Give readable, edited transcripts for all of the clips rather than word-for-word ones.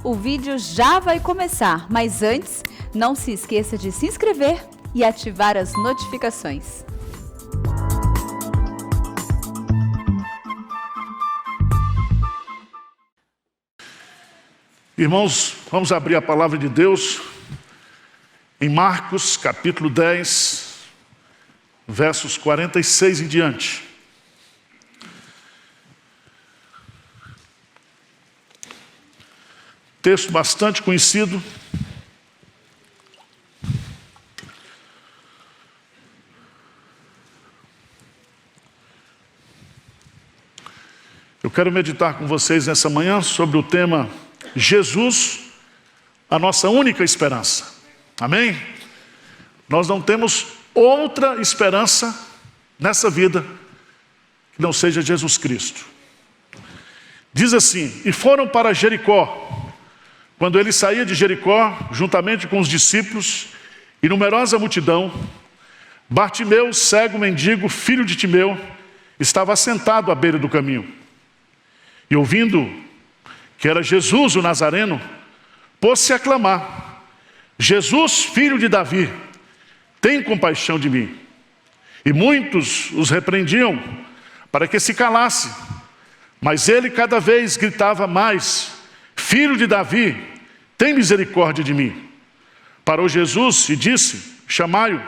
O vídeo já vai começar, mas antes, não se esqueça de se inscrever e ativar as notificações. Irmãos, vamos abrir a palavra de Deus em Marcos, capítulo 10, versos 46 em diante. Texto bastante conhecido. Eu quero meditar com vocês nessa manhã sobre o tema Jesus, a nossa única esperança. Amém? Nós não temos outra esperança nessa vida que não seja Jesus Cristo. Diz assim: e foram para Jericó. Quando ele saía de Jericó, juntamente com os discípulos e numerosa multidão, Bartimeu, cego mendigo, filho de Timeu, estava assentado à beira do caminho. E ouvindo que era Jesus o Nazareno, pôs-se a clamar: Jesus, filho de Davi, tem compaixão de mim. E muitos os repreendiam para que se calasse, mas ele cada vez gritava mais: Filho de Davi, tem misericórdia de mim. Parou Jesus e disse: chamai-o.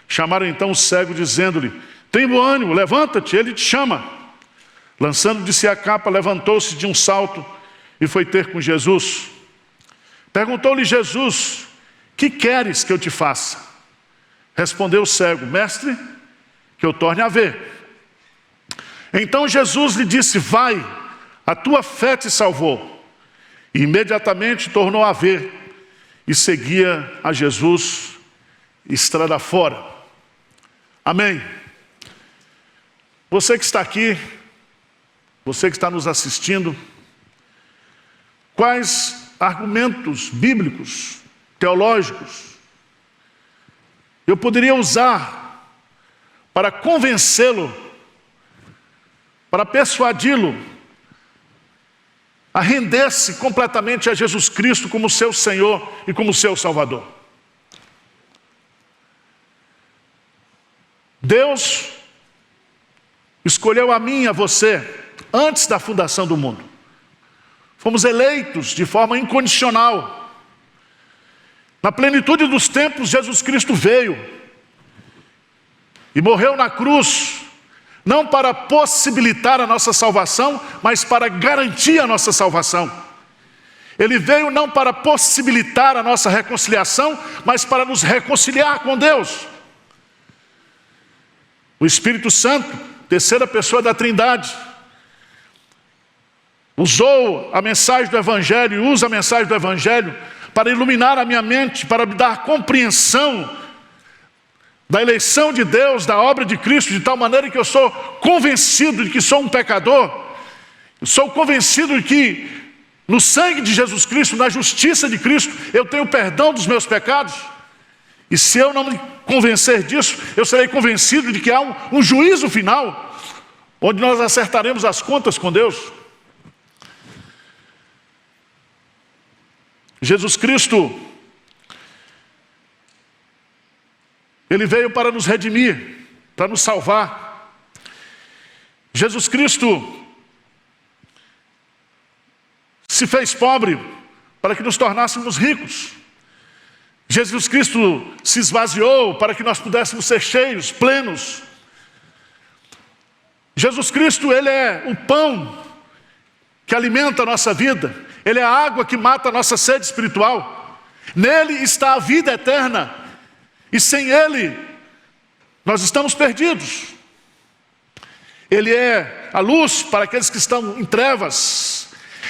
Chamaram então o cego, dizendo-lhe: tem bom ânimo, levanta-te, ele te chama. Lançando de si a capa, levantou-se de um salto e foi ter com Jesus. Perguntou-lhe Jesus: que queres que eu te faça? Respondeu o cego: mestre, que eu torne a ver. Então Jesus lhe disse: vai, a tua fé te salvou. E imediatamente tornou a ver e seguia a Jesus estrada fora. Amém. Você que está aqui, você que está nos assistindo, quais argumentos bíblicos, teológicos, eu poderia usar para convencê-lo, para persuadi-lo a render-se completamente a Jesus Cristo como seu Senhor e como seu Salvador? Deus escolheu a mim e a você antes da fundação do mundo. Fomos eleitos de forma incondicional. Na plenitude dos tempos, Jesus Cristo veio e morreu na cruz, não para possibilitar a nossa salvação, mas para garantir a nossa salvação. Ele veio não para possibilitar a nossa reconciliação, mas para nos reconciliar com Deus. O Espírito Santo, terceira pessoa da Trindade, usou a mensagem do Evangelho e usa a mensagem do Evangelho para iluminar a minha mente, para me dar compreensão da eleição de Deus, da obra de Cristo, de tal maneira que eu sou convencido de que sou um pecador. Eu sou convencido de que no sangue de Jesus Cristo, na justiça de Cristo, eu tenho perdão dos meus pecados. E se eu não me convencer disso, eu serei convencido de que há um juízo final, onde nós acertaremos as contas com Deus. Jesus Cristo, Ele veio para nos redimir, para nos salvar. Jesus Cristo se fez pobre para que nos tornássemos ricos. Jesus Cristo se esvaziou para que nós pudéssemos ser cheios, plenos. Jesus Cristo, Ele é o pão que alimenta a nossa vida. Ele é a água que mata a nossa sede espiritual. Nele está a vida eterna. E sem Ele, nós estamos perdidos. Ele é a luz para aqueles que estão em trevas.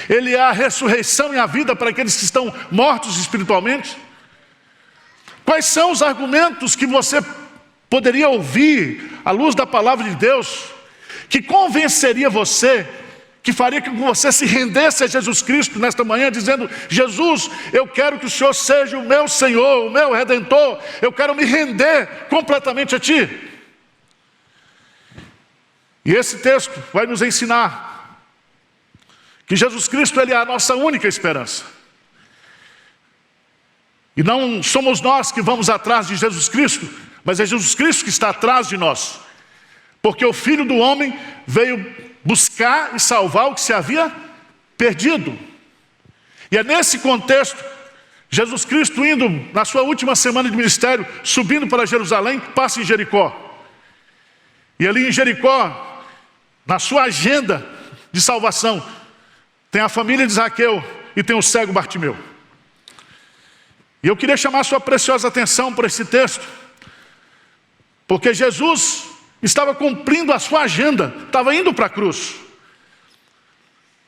Ele é a ressurreição e a vida para aqueles que estão mortos espiritualmente. Quais são os argumentos que você poderia ouvir à luz da palavra de Deus, que convenceria você, que faria com que você se rendesse a Jesus Cristo nesta manhã, dizendo: Jesus, eu quero que o Senhor seja o meu Senhor, o meu Redentor, eu quero me render completamente a Ti. E esse texto vai nos ensinar que Jesus Cristo, Ele é a nossa única esperança. E não somos nós que vamos atrás de Jesus Cristo, mas é Jesus Cristo que está atrás de nós. Porque o Filho do Homem veio buscar e salvar o que se havia perdido. E é nesse contexto, Jesus Cristo indo na sua última semana de ministério, subindo para Jerusalém, passa em Jericó. E ali em Jericó, na sua agenda de salvação, tem a família de Zaqueu e tem o cego Bartimeu. E eu queria chamar a sua preciosa atenção para esse texto, porque Jesus estava cumprindo a sua agenda, estava indo para a cruz.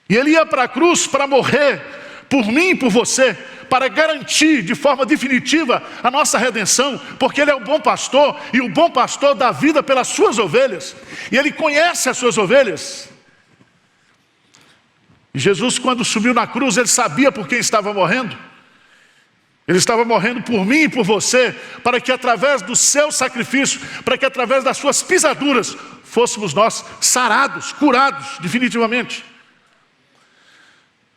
E ele ia para a cruz para morrer por mim e por você, para garantir de forma definitiva a nossa redenção, porque ele é o bom pastor, e o bom pastor dá vida pelas suas ovelhas, e ele conhece as suas ovelhas. E Jesus, quando subiu na cruz, ele sabia por quem estava morrendo. Ele estava morrendo por mim e por você, para que através do seu sacrifício, para que através das suas pisaduras, fôssemos nós sarados, curados, definitivamente.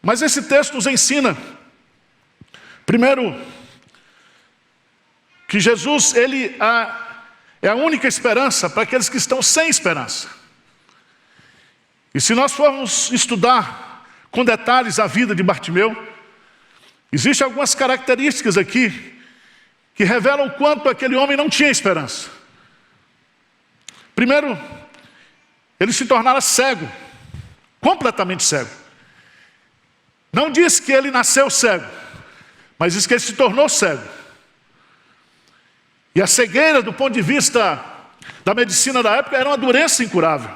Mas esse texto nos ensina, primeiro, que Jesus, ele é a única esperança para aqueles que estão sem esperança. E se nós formos estudar com detalhes a vida de Bartimeu, existem algumas características aqui que revelam o quanto aquele homem não tinha esperança. Primeiro, ele se tornara cego, completamente cego. Não diz que ele nasceu cego, mas diz que ele se tornou cego. E a cegueira, do ponto de vista da medicina da época, era uma doença incurável.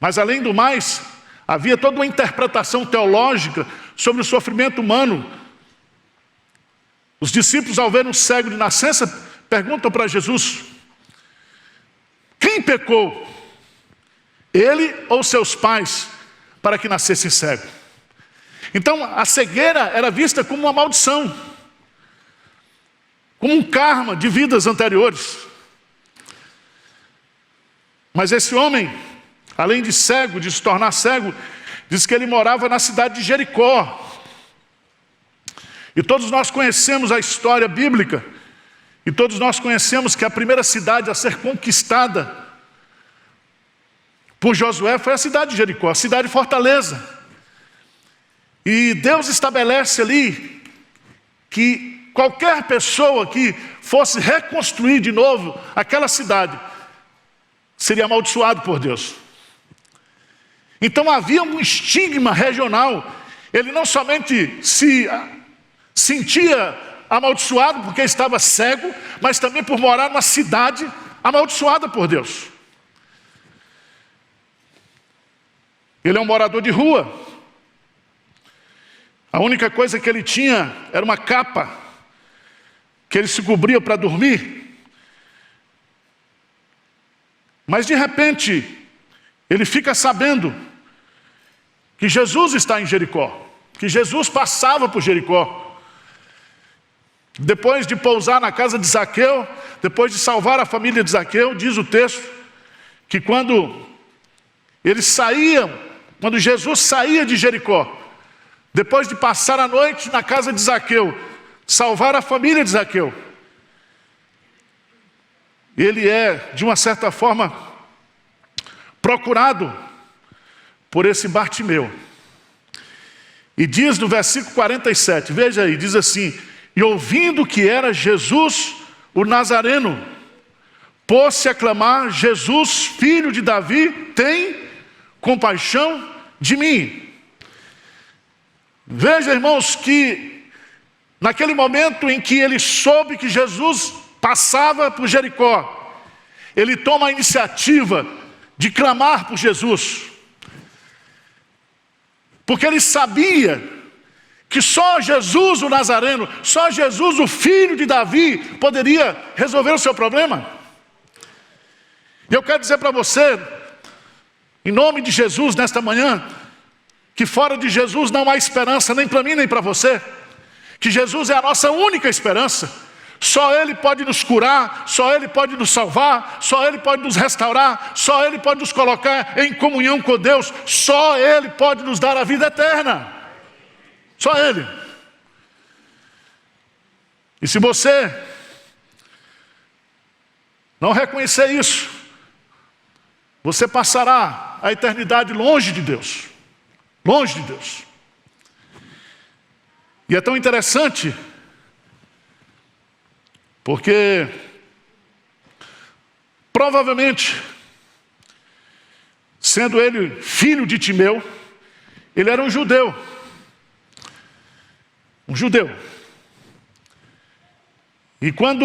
Mas além do mais, havia toda uma interpretação teológica sobre o sofrimento humano. Os discípulos, ao ver um cego de nascença, perguntam para Jesus: quem pecou? Ele ou seus pais, para que nascesse cego? Então, a cegueira era vista como uma maldição, como um karma de vidas anteriores. Mas esse homem, além de cego, de se tornar cego, diz que ele morava na cidade de Jericó. E todos nós conhecemos a história bíblica, e todos nós conhecemos que a primeira cidade a ser conquistada por Josué foi a cidade de Jericó, a cidade fortaleza. E Deus estabelece ali que qualquer pessoa que fosse reconstruir de novo aquela cidade seria amaldiçoado por Deus. Então havia um estigma regional. Ele não somente se sentia amaldiçoado porque estava cego, mas também por morar numa cidade amaldiçoada por Deus. Ele é um morador de rua. A única coisa que ele tinha era uma capa que ele se cobria para dormir. Mas de repente, ele fica sabendo que Jesus está em Jericó, que Jesus passava por Jericó. Depois de pousar na casa de Zaqueu, depois de salvar a família de Zaqueu, diz o texto que quando Jesus saía de Jericó, depois de passar a noite na casa de Zaqueu, salvar a família de Zaqueu, ele é, de uma certa forma, procurado por esse Bartimeu. E diz no versículo 47, veja aí, diz assim: e ouvindo que era Jesus o Nazareno, pôs-se a clamar: Jesus, filho de Davi, tem compaixão de mim. Veja, irmãos, que naquele momento em que ele soube que Jesus passava por Jericó, ele toma a iniciativa de clamar por Jesus, porque ele sabia que só Jesus o Nazareno, só Jesus o filho de Davi poderia resolver o seu problema. E eu quero dizer para você, em nome de Jesus nesta manhã, que fora de Jesus não há esperança nem para mim nem para você, que Jesus é a nossa única esperança. Só Ele pode nos curar, só Ele pode nos salvar, só Ele pode nos restaurar, só Ele pode nos colocar em comunhão com Deus, só Ele pode nos dar a vida eterna. Só Ele. E se você não reconhecer isso, você passará a eternidade longe de Deus. Longe de Deus. E é tão interessante, porque provavelmente, sendo ele filho de Timeu, ele era um judeu. Um judeu. E quando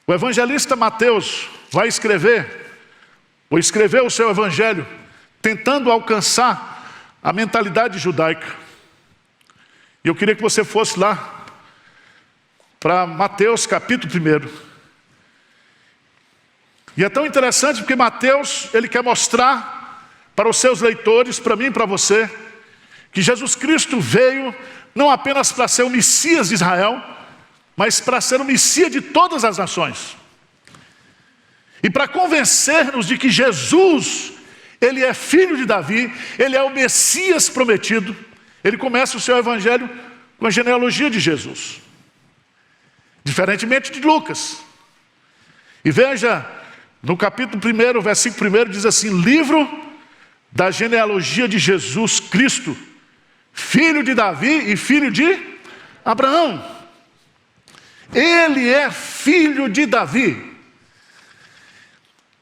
o evangelista Mateus vai escrever, ou escreveu o seu evangelho, tentando alcançar a mentalidade judaica. E eu queria que você fosse lá, para Mateus capítulo 1. E é tão interessante porque Mateus, ele quer mostrar para os seus leitores, para mim e para você, que Jesus Cristo veio não apenas para ser o Messias de Israel, mas para ser o Messias de todas as nações. E para convencer-nos de que Jesus, ele é filho de Davi, ele é o Messias prometido, ele começa o seu evangelho com a genealogia de Jesus. Diferentemente de Lucas. E veja, no capítulo 1, versículo 1, diz assim: livro da genealogia de Jesus Cristo, filho de Davi e filho de Abraão. Ele é filho de Davi.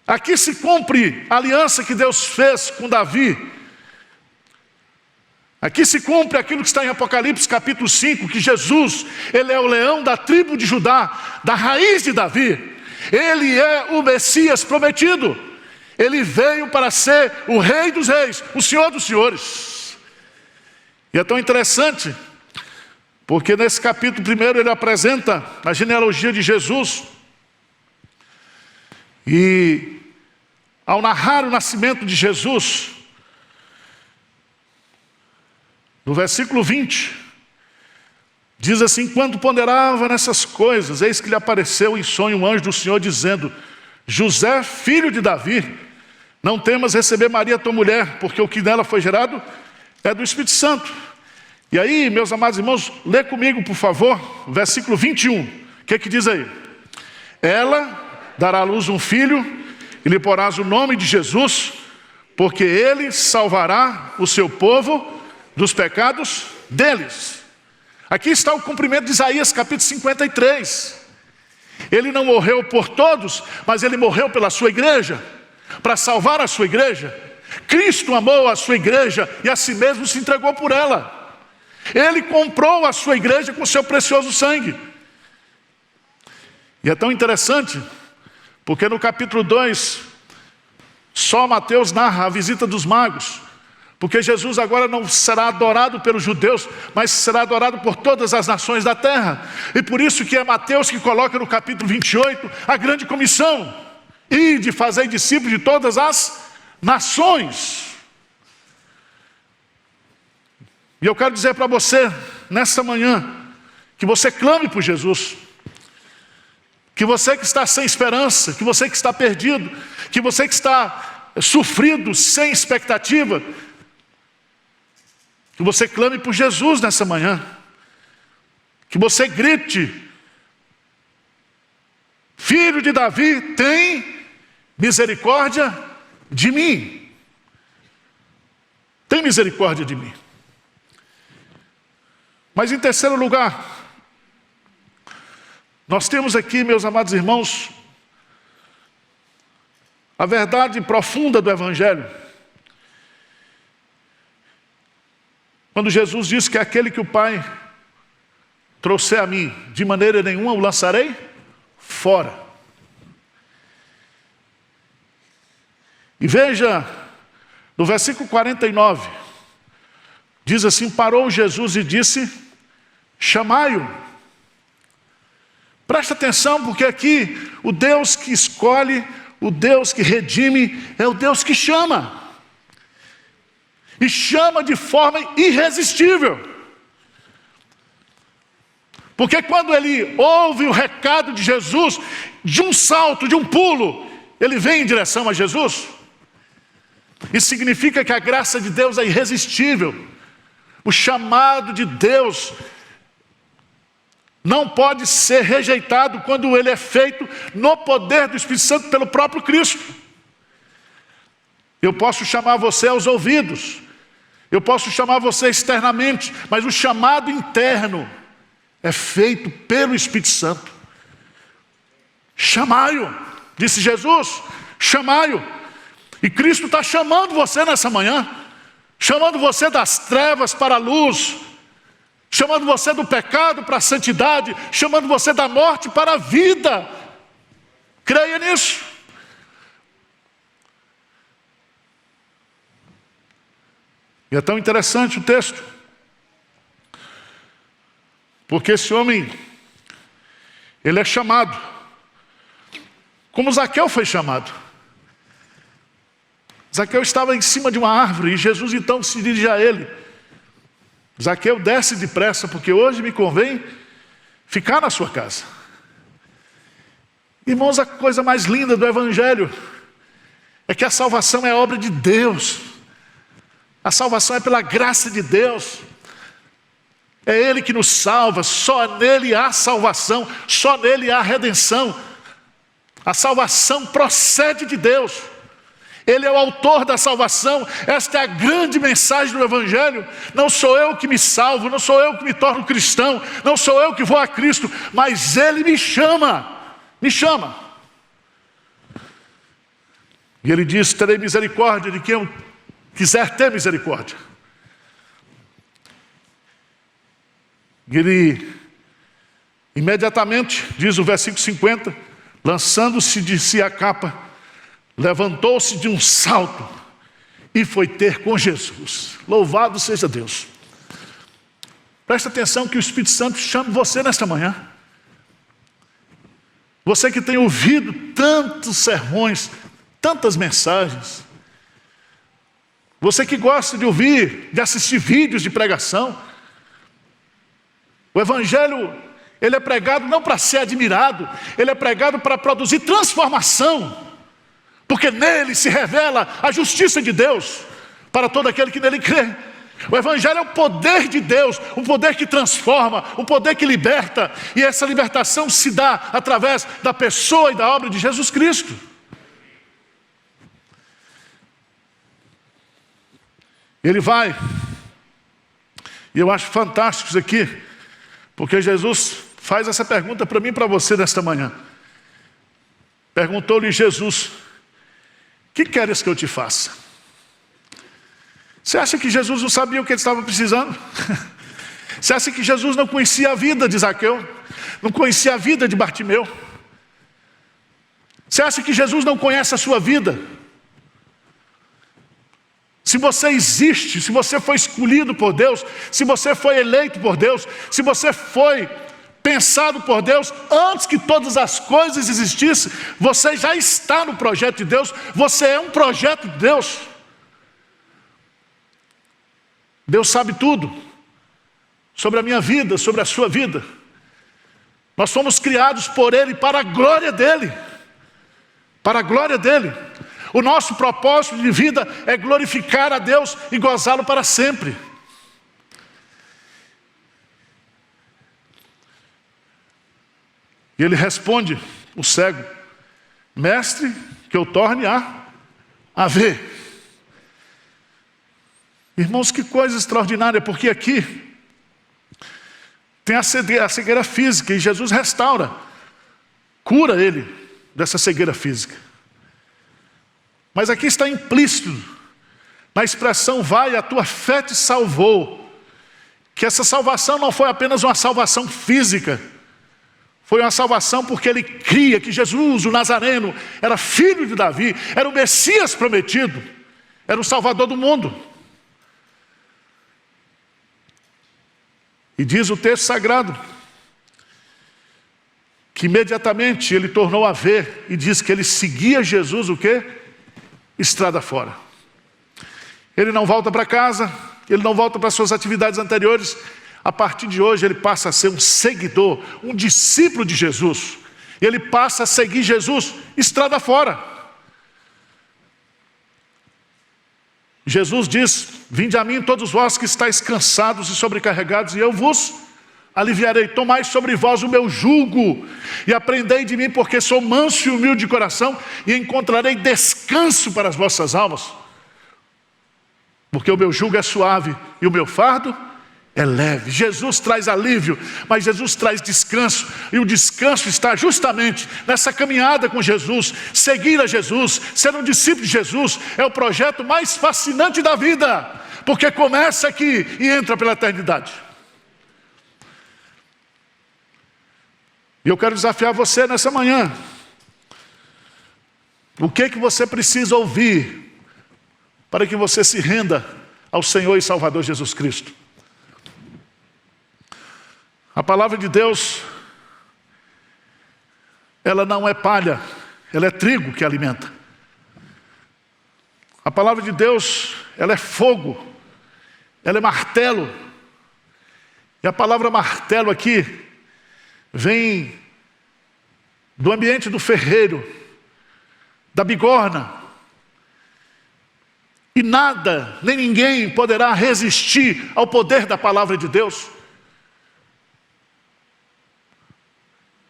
Aqui se cumpre a aliança que Deus fez com Davi. Aqui se cumpre aquilo que está em Apocalipse capítulo 5, que Jesus, ele é o leão da tribo de Judá, da raiz de Davi. Ele é o Messias prometido. Ele veio para ser o Rei dos Reis, o Senhor dos Senhores. E é tão interessante, porque nesse capítulo 1 ele apresenta a genealogia de Jesus. E ao narrar o nascimento de Jesus, no versículo 20, diz assim: quando ponderava nessas coisas, eis que lhe apareceu em sonho um anjo do Senhor, dizendo: José, filho de Davi, não temas receber Maria tua mulher, porque o que nela foi gerado é do Espírito Santo. E aí, meus amados irmãos, lê comigo, por favor, versículo 21. O que diz aí? Ela dará à luz um filho, e lhe porás o nome de Jesus, porque ele salvará o seu povo dos pecados deles. Aqui está o cumprimento de Isaías capítulo 53. Ele não morreu por todos, mas ele morreu pela sua igreja, para salvar a sua igreja. Cristo amou a sua igreja e a si mesmo se entregou por ela. Ele comprou a sua igreja com seu precioso sangue. E é tão interessante, porque no capítulo 2, só Mateus narra a visita dos magos. Porque Jesus agora não será adorado pelos judeus, mas será adorado por todas as nações da terra. E por isso que é Mateus que coloca no capítulo 28 a grande comissão: e de fazer discípulos de todas as nações. E eu quero dizer para você, nesta manhã, que você clame por Jesus. Que você que está sem esperança, que você que está perdido, que você que está sofrido, sem expectativa, que você clame por Jesus nessa manhã. Que você grite: filho de Davi, tem misericórdia de mim. Tem misericórdia de mim. Mas em terceiro lugar, nós temos aqui, meus amados irmãos, a verdade profunda do Evangelho. Quando Jesus disse que aquele que o Pai trouxer a mim, de maneira nenhuma o lançarei fora. E veja, no versículo 49, diz assim: parou Jesus e disse: chamai-o. Presta atenção, porque aqui o Deus que escolhe, o Deus que redime, é o Deus que chama. E chama de forma irresistível. Porque quando ele ouve o recado de Jesus, de um salto, de um pulo, ele vem em direção a Jesus. Isso significa que a graça de Deus é irresistível. O chamado de Deus não pode ser rejeitado quando ele é feito no poder do Espírito Santo pelo próprio Cristo. Eu posso chamar você aos ouvidos, eu posso chamar você externamente, mas o chamado interno é feito pelo Espírito Santo. Chamai-o, disse Jesus, chamai-o. E Cristo está chamando você nessa manhã, chamando você das trevas para a luz, chamando você do pecado para a santidade, chamando você da morte para a vida. Creia nisso. E é tão interessante o texto, porque esse homem, ele é chamado, como Zaqueu foi chamado. Zaqueu estava em cima de uma árvore e Jesus então se dirige a ele. Zaqueu, desce depressa, porque hoje me convém ficar na sua casa. Irmãos, a coisa mais linda do Evangelho é que a salvação é obra de Deus. A salvação é pela graça de Deus. É Ele que nos salva, só nele há salvação, só nele há redenção. A salvação procede de Deus. Ele é o autor da salvação. Esta é a grande mensagem do Evangelho. Não sou eu que me salvo, não sou eu que me torno cristão, não sou eu que vou a Cristo, mas Ele me chama, me chama. E Ele diz: terei misericórdia de quem eu quiser ter misericórdia. E Ele, imediatamente, diz o versículo 50, lançando-se de si a capa, levantou-se de um salto e foi ter com Jesus. Louvado seja Deus. Presta atenção que o Espírito Santo chama você nesta manhã. Você que tem ouvido tantos sermões, tantas mensagens. Você que gosta de ouvir, de assistir vídeos de pregação. O Evangelho, ele é pregado não para ser admirado, ele é pregado para produzir transformação. Porque nele se revela a justiça de Deus para todo aquele que nele crê. O Evangelho é o poder de Deus, um poder que transforma, um poder que liberta. E essa libertação se dá através da pessoa e da obra de Jesus Cristo. Ele vai, e eu acho fantástico isso aqui, porque Jesus faz essa pergunta para mim e para você nesta manhã. Perguntou-lhe Jesus: que queres que eu te faça? Você acha que Jesus não sabia o que ele estava precisando? Você acha que Jesus não conhecia a vida de Zaqueu? Não conhecia a vida de Bartimeu? Você acha que Jesus não conhece a sua vida? Se você existe, se você foi escolhido por Deus, se você foi eleito por Deus, se você foi pensado por Deus, antes que todas as coisas existissem, você já está no projeto de Deus, você é um projeto de Deus. Deus sabe tudo sobre a minha vida, sobre a sua vida. Nós fomos criados por Ele para a glória dEle, para a glória dEle. O nosso propósito de vida é glorificar a Deus e gozá-lo para sempre. E ele responde, o cego: mestre, que eu torne a ver. Irmãos, que coisa extraordinária, porque aqui tem a cegueira física, e Jesus restaura, cura ele dessa cegueira física. Mas aqui está implícito, na expressão vai, a tua fé te salvou, que essa salvação não foi apenas uma salvação física, foi uma salvação porque ele cria que Jesus, o Nazareno, era filho de Davi, era o Messias prometido, era o Salvador do mundo. E diz o texto sagrado, que imediatamente ele tornou a ver, e diz que ele seguia Jesus, o quê? Estrada fora. Ele não volta para casa, ele não volta para suas atividades anteriores. A partir de hoje ele passa a ser um seguidor, um discípulo de Jesus. Ele passa a seguir Jesus estrada fora. Jesus diz: vinde a mim todos vós que estáis cansados e sobrecarregados, e eu vos aliviarei. Tomai sobre vós o meu jugo e aprendei de mim, porque sou manso e humilde de coração, e encontrarei descanso para as vossas almas. Porque o meu jugo é suave e o meu fardo é leve. Jesus traz alívio, mas Jesus traz descanso. E o descanso está justamente nessa caminhada com Jesus. Seguir a Jesus, ser um discípulo de Jesus, é o projeto mais fascinante da vida, porque começa aqui e entra pela eternidade. E eu quero desafiar você nessa manhã. O que você precisa ouvir para que você se renda ao Senhor e Salvador Jesus Cristo? A palavra de Deus, ela não é palha, ela é trigo que alimenta. A palavra de Deus, ela é fogo, ela é martelo. E a palavra martelo aqui vem do ambiente do ferreiro, da bigorna. E nada, nem ninguém poderá resistir ao poder da palavra de Deus.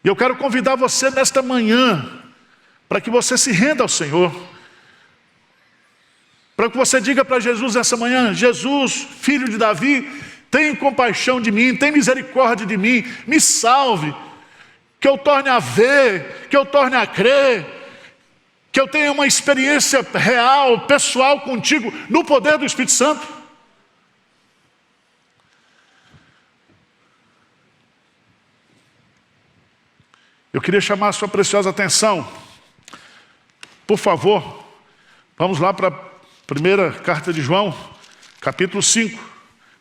E eu quero convidar você nesta manhã, para que você se renda ao Senhor. Para que você diga para Jesus nessa manhã: Jesus, filho de Davi, tem compaixão de mim, tem misericórdia de mim, me salve. Que eu torne a ver, que eu torne a crer, que eu tenha uma experiência real, pessoal contigo, no poder do Espírito Santo. Eu queria chamar a sua preciosa atenção. Por favor, vamos lá para a primeira carta de João, capítulo 5.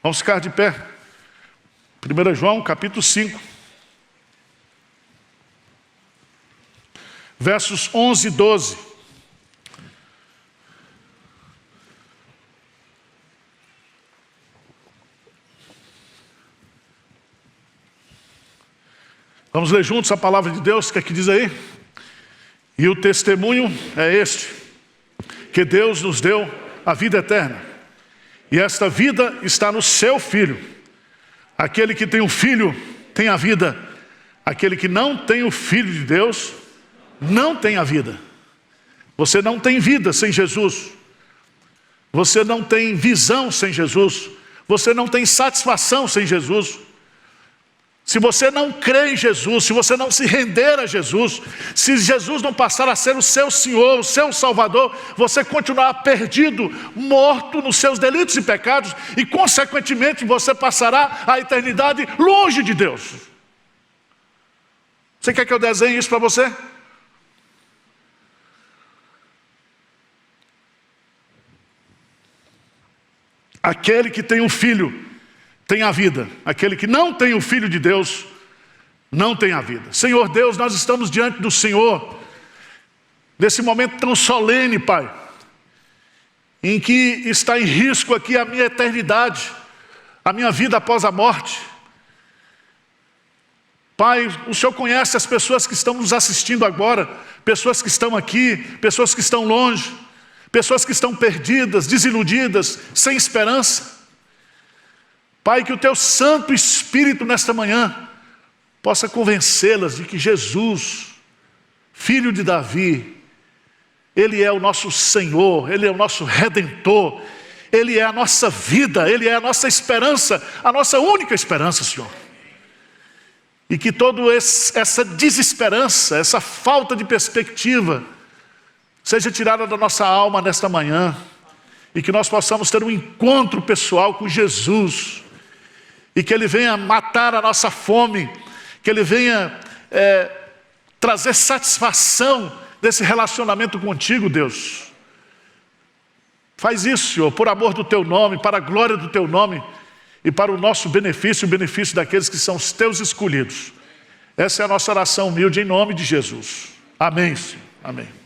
Vamos ficar de pé. 1 João, capítulo 5. Versos 11 e 12. Vamos ler juntos a palavra de Deus, que aqui diz aí. E o testemunho é este, que Deus nos deu a vida eterna. E esta vida está no seu Filho. Aquele que tem o Filho tem a vida. Aquele que não tem o Filho de Deus não tem a vida. Você não tem vida sem Jesus. Você não tem visão sem Jesus. Você não tem satisfação sem Jesus. Se você não crê em Jesus, se você não se render a Jesus, se Jesus não passar a ser o seu Senhor, o seu Salvador, você continuará perdido, morto nos seus delitos e pecados, e consequentemente você passará a eternidade longe de Deus. Você quer que eu desenhe isso para você? Aquele que tem um filho tem a vida. Aquele que não tem o Filho de Deus não tem a vida. Senhor Deus, nós estamos diante do Senhor nesse momento tão solene, Pai, em que está em risco aqui a minha eternidade, a minha vida após a morte. Pai, o Senhor conhece as pessoas que estão nos assistindo agora, pessoas que estão aqui, pessoas que estão longe, pessoas que estão perdidas, desiludidas, sem esperança. Pai, que o Teu Santo Espírito nesta manhã possa convencê-las de que Jesus, Filho de Davi, Ele é o nosso Senhor, Ele é o nosso Redentor, Ele é a nossa vida, Ele é a nossa esperança, a nossa única esperança, Senhor. E que toda essa desesperança, essa falta de perspectiva, seja tirada da nossa alma nesta manhã, e que nós possamos ter um encontro pessoal com Jesus, e que Ele venha matar a nossa fome, que Ele venha trazer satisfação desse relacionamento contigo, Deus. Faz isso, Senhor, por amor do Teu nome, para a glória do Teu nome, e para o nosso benefício e o benefício daqueles que são os Teus escolhidos. Essa é a nossa oração humilde em nome de Jesus. Amém, Senhor. Amém.